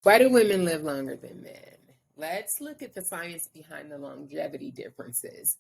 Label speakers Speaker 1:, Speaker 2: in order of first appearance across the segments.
Speaker 1: Why do women live longer than men? Let's look at the science behind the longevity differences.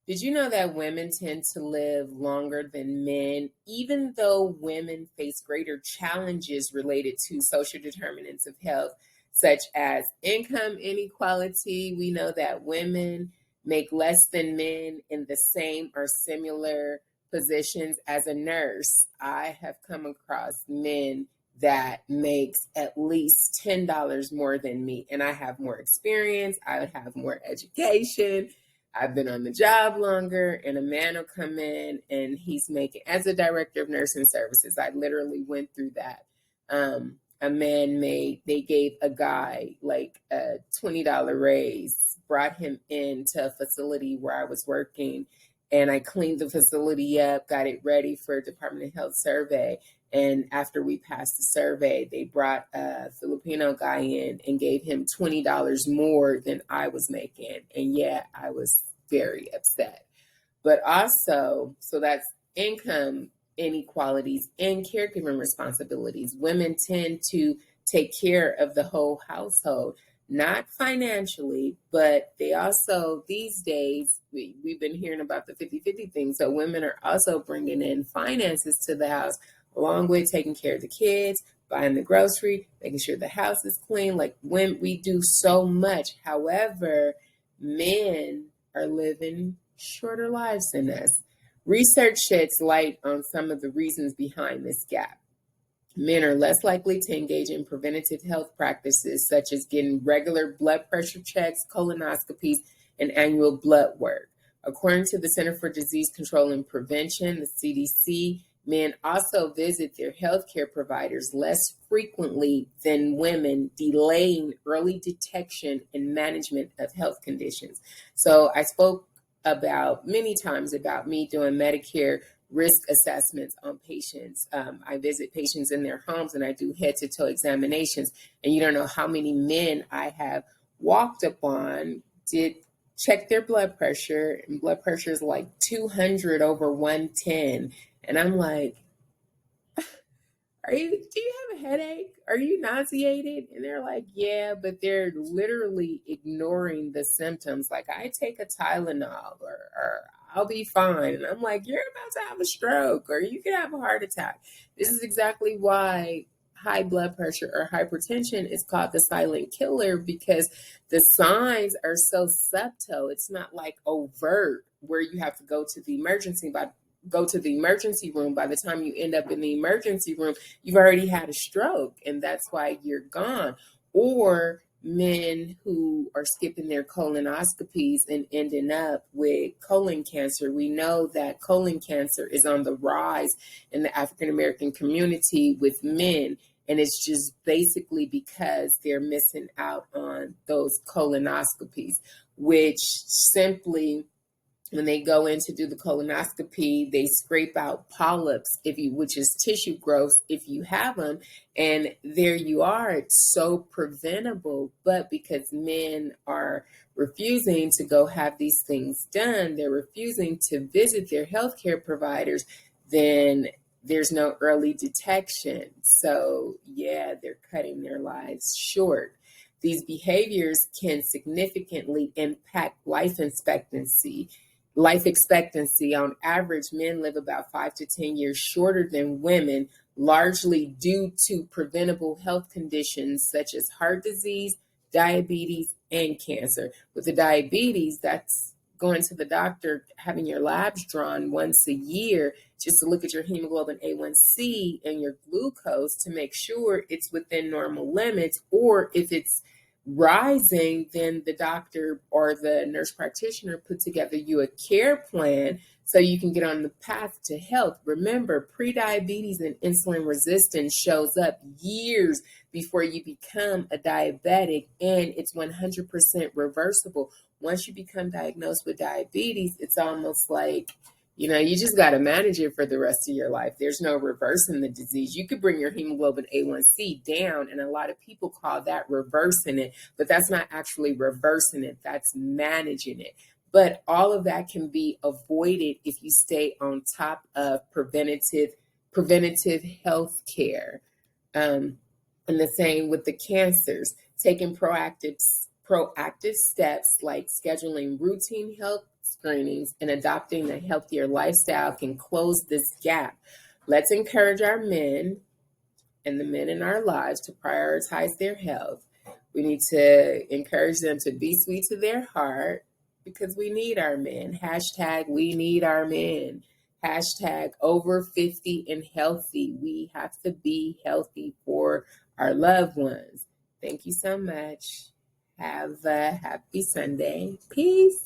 Speaker 1: Did you know that women tend to live longer than men, even though women face greater challenges related to social determinants of health, such as income inequality? We know that women make less than men in the same or similar positions. As a nurse, I have come across men that makes at least $10 more than me, and I have more experience, I would have more education, I've been on the job longer, and a man will come in and he's making, as a director of nursing services, I literally went through that. A man made, they gave a guy like a $20 raise, brought him into a facility where I was working, and I cleaned the facility up, got it ready for a Department of Health survey. And after we passed the survey, they brought a Filipino guy in and gave him $20 more than I was making. And yeah, I was very upset. But also, so that's income inequalities and caregiving responsibilities. Women tend to take care of the whole household, not financially, but they also, these days, we've been hearing about the 50-50 thing. So women are also bringing in finances to the house, along with taking care of the kids, buying the grocery, making sure the house is clean. Like, when we do so much. However, men are living shorter lives than us. Research sheds light on some of the reasons behind this gap. Men are less likely to engage in preventative health practices such as getting regular blood pressure checks, colonoscopies, and annual blood work. According to the Center for Disease Control and Prevention, the CDC, men also visit their healthcare providers less frequently than women, delaying early detection and management of health conditions. So I spoke about many times about me doing Medicare risk assessments on patients. I visit patients in their homes and I do head to toe examinations. And you don't know how many men I have walked upon, did check their blood pressure, and blood pressure is like 200 over 110. And I'm like, do you have a headache? Are you nauseated? And they're like, yeah, but they're literally ignoring the symptoms. Like, I take a Tylenol, or I'll be fine. And I'm like, you're about to have a stroke, or you could have a heart attack. This is exactly why high blood pressure or hypertension is called the silent killer, because the signs are so subtle. It's not like overt where you have to go to the emergency room. By the time you end up in the emergency room, you've already had a stroke, and that's why you're gone. Or men who are skipping their colonoscopies and ending up with colon cancer. We know that colon cancer is on the rise in the African American community with men, and it's just basically because they're missing out on those colonoscopies, which simply, when they go in to do the colonoscopy, they scrape out polyps, which is tissue growths, if you have them, and there you are. It's so preventable, but because men are refusing to go have these things done, they're refusing to visit their healthcare providers, then there's no early detection. So yeah, they're cutting their lives short. These behaviors can significantly impact life expectancy. On average, men live about 5 to 10 years shorter than women, largely due to preventable health conditions such as heart disease, diabetes, and cancer. With the diabetes, that's going to the doctor, having your labs drawn once a year just to look at your hemoglobin A1C and your glucose to make sure it's within normal limits, or if it's rising, then the doctor or the nurse practitioner put together you a care plan so you can get on the path to health. Remember, prediabetes and insulin resistance shows up years before you become a diabetic, and it's 100% reversible. Once you become diagnosed with diabetes, it's almost like, you just got to manage it for the rest of your life. There's no reversing the disease. You could bring your hemoglobin A1C down, and a lot of people call that reversing it, but that's not actually reversing it. That's managing it. But all of that can be avoided if you stay on top of preventative health care. And the same with the cancers, taking proactive steps like scheduling routine health screenings and adopting a healthier lifestyle can close this gap. Let's encourage our men and the men in our lives to prioritize their health. We need to encourage them to be sweet to their heart because we need our men. Hashtag we need our men. Hashtag over 50 and healthy. We have to be healthy for our loved ones. Thank you so much. Have a happy Sunday. Peace.